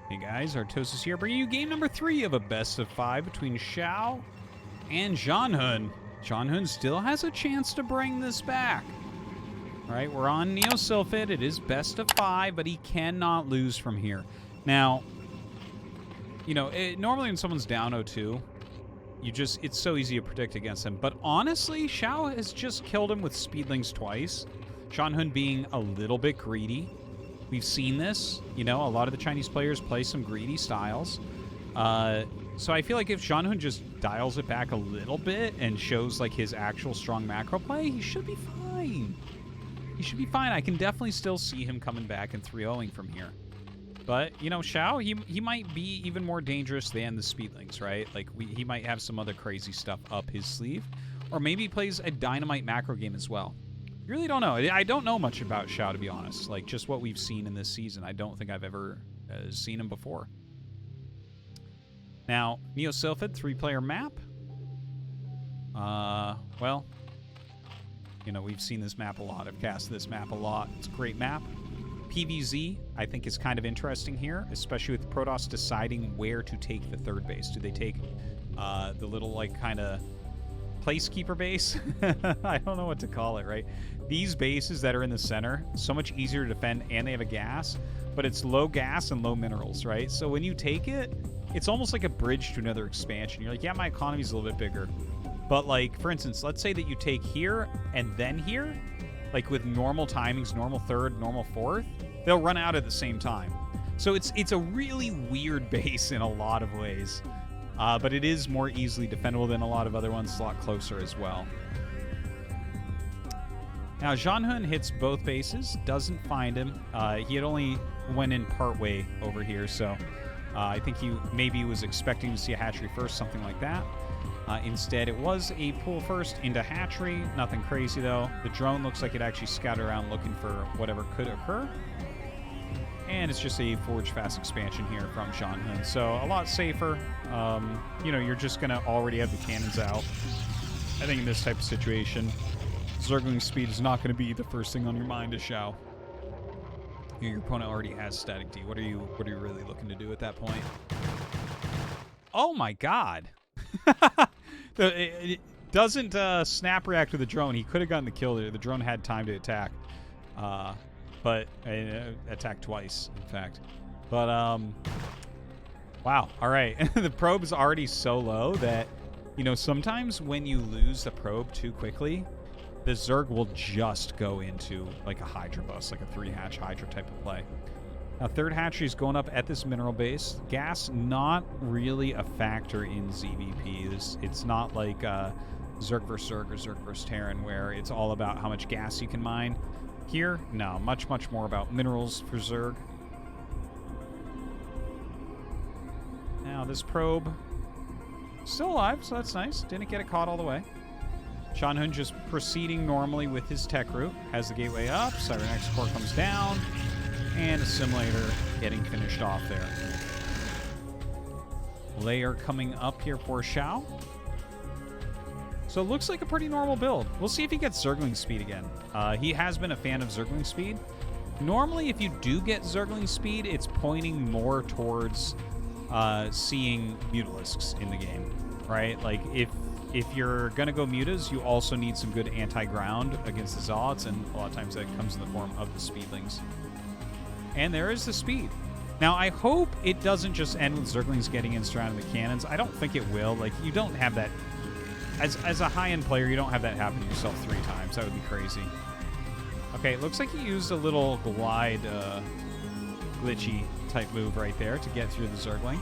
Hey guys, Artosis here, bringing you game number 3 of a best of 5 between Xiao and ZhanHun. ZhanHun still has a chance to bring this back. All right, we're on Neosilphid. It is best of 5, but he cannot lose from here. Now, you know, normally when someone's down 0-2, it's so easy to predict against him. But honestly, Xiao has just killed him with Speedlings twice. ZhanHun being a little bit greedy. We've seen this. You know, a lot of the Chinese players play some greedy styles. So I feel like if ZhanHun just dials it back a little bit and shows like his actual strong macro play, he should be fine. He should be fine. I can definitely still see him coming back and 3-0ing from here. But, you know, Xiao, he might be even more dangerous than the Speedlings, right? Like, he might have some other crazy stuff up his sleeve. Or maybe he plays a dynamite macro game as well. Really don't know. I don't know much about Xiao, to be honest. Like, just what we've seen in this season. I don't think I've ever seen him before. Now, Neosilphid, 3-player map. Well, you know, we've seen this map a lot. I've cast this map a lot. It's a great map. PVZ, I think, is kind of interesting here, especially with Protoss deciding where to take the third base. Do they take the little, like, kind of placekeeper base? I don't know what to call it, right? These bases that are in the center, so much easier to defend, and they have a gas, but it's low gas and low minerals, right? So when you take it, it's almost like a bridge to another expansion. You're like, yeah, my economy's a little bit bigger. But, like, for instance, let's say that you take here and then here, like with normal timings, normal third, normal fourth, they'll run out at the same time. So it's a really weird base in a lot of ways. But it is more easily defendable than a lot of other ones. It's a lot closer as well. Now, ZhanHun hits both bases, doesn't find him. He had only went in partway over here, so I think he maybe was expecting to see a hatchery first, something like that. Instead, it was a pull first into hatchery. Nothing crazy, though. The drone looks like it actually scouted around looking for whatever could occur. And it's just a forge fast expansion here from ZhanHun. So a lot safer. You know, you're just going to already have the cannons out. I think in this type of situation, Zergling speed is not going to be the first thing on your mind as Xiao. Your opponent already has static D. What are you really looking to do at that point? Oh my god. It doesn't snap react to the drone. He could have gotten the kill there. The drone had time to attack. But attacked twice, in fact. But, wow. All right. The probe is already so low that, you know, sometimes when you lose the probe too quickly, the Zerg will just go into, like, a Hydra bus, like a 3-hatch Hydra type of play. Now, third hatchery is going up at this mineral base. Gas, not really a factor in ZVP. It's not like Zerg vs. Zerg or Zerg vs. Terran, where it's all about how much gas you can mine. Here, no, much more about minerals for Zerg. Now, this probe still alive, so that's nice. Didn't get it caught all the way. ZhanHun just proceeding normally with his tech route. Has the gateway up, Cybernex core comes down, and Assimilator getting finished off there. Layer coming up here for Xiao. So it looks like a pretty normal build. We'll see if he gets Zergling speed again. He has been a fan of Zergling speed. Normally, if you do get Zergling speed, it's pointing more towards seeing Mutalisks in the game, right? Like, if you're going to go Mutas, you also need some good anti-ground against the Zealots, and a lot of times that comes in the form of the Speedlings. And there is the speed. Now, I hope it doesn't just end with Zerglings getting in surrounding the cannons. I don't think it will. Like, you don't have that... As a high-end player, you don't have that happen to yourself 3 times. That would be crazy. Okay, it looks like he used a little glide, glitchy type move right there to get through the Zergling.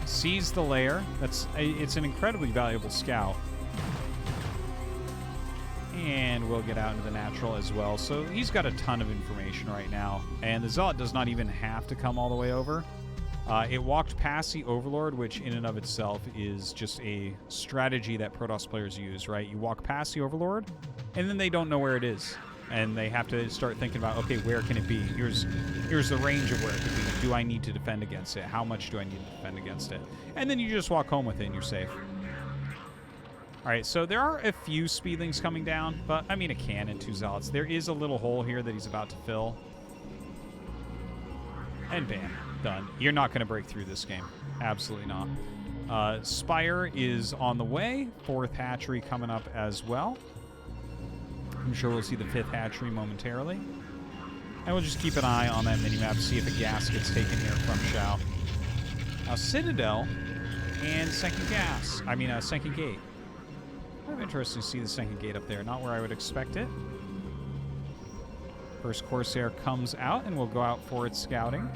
Sees the lair. It's an incredibly valuable scout. And we'll get out into the natural as well. So he's got a ton of information right now. And the Zealot does not even have to come all the way over. It walked past the Overlord, which in and of itself is just a strategy that Protoss players use, right? You walk past the Overlord, and then they don't know where it is. And they have to start thinking about, okay, where can it be? Here's the range of where it could be. Do I need to defend against it? How much do I need to defend against it? And then you just walk home with it, and you're safe. All right, so there are a few Speedlings coming down, but, I mean, a cannon, 2 Zealots. There is a little hole here that he's about to fill. And bam. Done. You're not going to break through this game. Absolutely not. Spire is on the way. 4th hatchery coming up as well. I'm sure we'll see the 5th hatchery momentarily. And we'll just keep an eye on that minimap to see if a gas gets taken here from Xiao. Now, Citadel and second gas. I mean, second gate. Kind of interesting to see the second gate up there. Not where I would expect it. First Corsair comes out, and we'll go out for its scouting.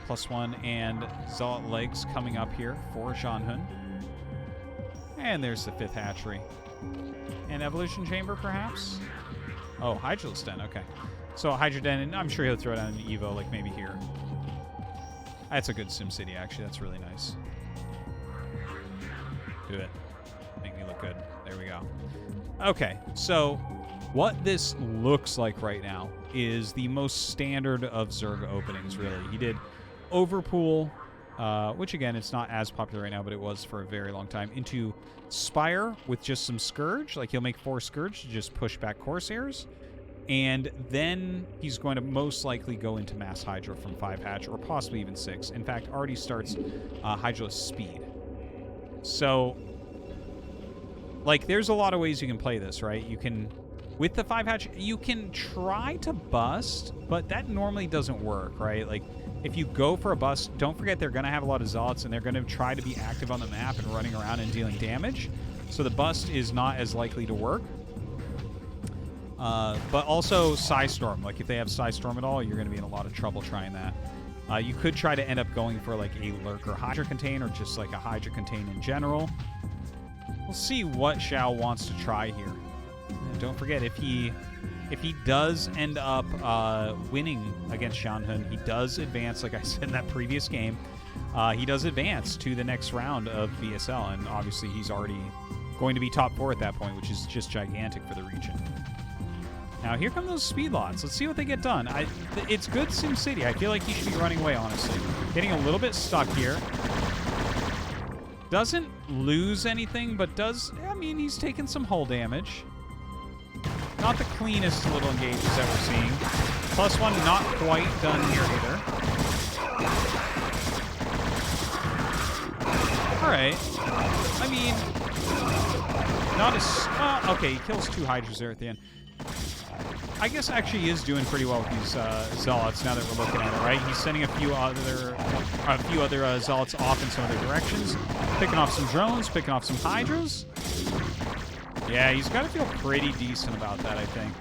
+1 and Zealot legs coming up here for ZhanHun. And there's the 5th hatchery. An evolution chamber, perhaps? Oh, Hydralisk Den, okay. So Hydra Den, and I'm sure he'll throw down an Evo, like maybe here. That's a good SimCity, actually. That's really nice. Do it. Make me look good. There we go. Okay, so what this looks like right now is the most standard of Zerg openings, really. He did Overpool, which, again, it's not as popular right now, but it was for a very long time, into Spire with just some Scourge. Like, he'll make 4 Scourge to just push back Corsairs. And then he's going to most likely go into Mass Hydra from 5 hatch, or possibly even 6. In fact, already starts Hydralisk Speed. So, like, there's a lot of ways you can play this, right? You can, with the 5 hatch, you can try to bust, but that normally doesn't work, right? Like, if you go for a bust, don't forget they're going to have a lot of Zealots, and they're going to try to be active on the map and running around and dealing damage. So the bust is not as likely to work. But also Psystorm. Like, if they have Psystorm at all, you're going to be in a lot of trouble trying that. You could try to end up going for, like, a Lurker Hydra Contain, or just, like, a Hydra Contain in general. We'll see what Xiao wants to try here. And don't forget, if he does end up winning against ZhanHun, he does advance, like I said in that previous game. He does advance to the next round of BSL, and obviously he's already going to be top 4 at that point, which is just gigantic for the region. Now, here come those speed lots. Let's see what they get done. It's good SimCity. I feel like he should be running away, honestly. Getting a little bit stuck here. Doesn't lose anything, but does... I mean, he's taken some hull damage. Not the cleanest little engages that we're seeing. +1 not quite done here either. Alright. I mean... Not as... okay, he kills 2 Hydras there at the end. I guess actually he is doing pretty well with these Zealots now that we're looking at it, right? He's sending a few other Zealots off in some other directions. Picking off some drones, picking off some Hydras. Yeah, he's got to feel pretty decent about that, I think.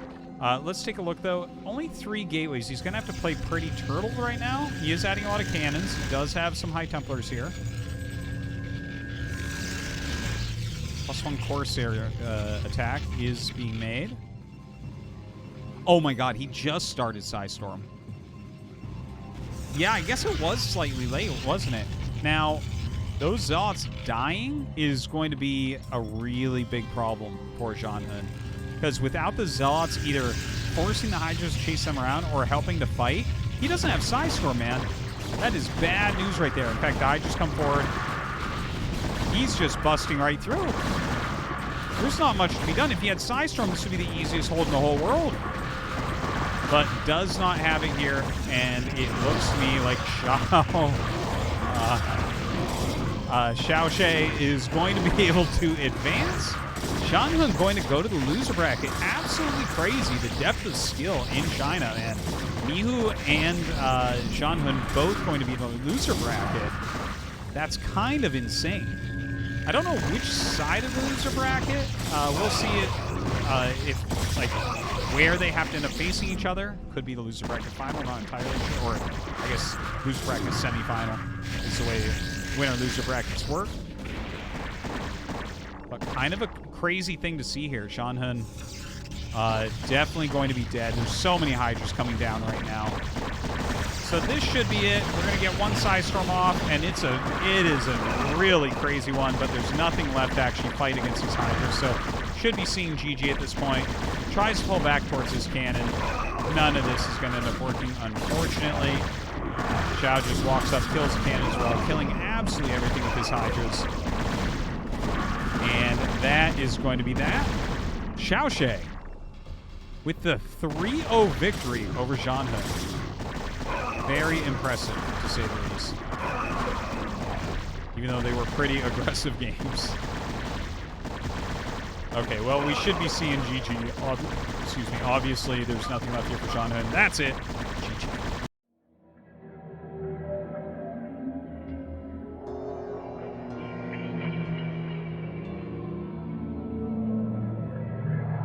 Let's take a look, though. Only 3 gateways. He's going to have to play pretty turtle right now. He is adding a lot of cannons. He does have some High Templars here. +1 Corsair attack is being made. Oh my god, he just started Psystorm. Yeah, I guess it was slightly late, wasn't it? Now, those Zealots dying is going to be a really big problem for ZhanHun. Because without the Zealots either forcing the Hydras to chase them around or helping to fight, he doesn't have Psystorm, man. That is bad news right there. In fact, the Hydras come forward. He's just busting right through. There's not much to be done. If he had Psystorm, this would be the easiest hold in the whole world. But does not have it here, and it looks to me like XiaoShuai is going to be able to advance. ZhanHun going to go to the loser bracket. Absolutely crazy, the depth of skill in China, man. Mihu and ZhanHun both going to be in the loser bracket. That's kind of insane. I don't know which side of the loser bracket. We'll see it if, like, where they have to end up facing each other. Could be the loser bracket final, not entirely sure. Or, I guess, loser bracket semifinal is the way winner-loser brackets work. But kind of a crazy thing to see here. ZhanHun definitely going to be dead. There's so many Hydras coming down right now. So this should be it. We're going to get one Psystorm off, and it is a really crazy one, but there's nothing left to actually fight against these Hydras. So should be seeing GG at this point. Tries to pull back towards his cannon. None of this is going to end up working, unfortunately. Xiao just walks up, kills the cannon as well, killing absolutely everything with his Hydras. And that is going to be that. XiaoShuai with the 3-0 victory over ZhanHun. Very impressive, to say the least. Even though they were pretty aggressive games. Okay, well, we should be seeing GG. Excuse me. Obviously, there's nothing left here for ZhanHun. That's it. GG.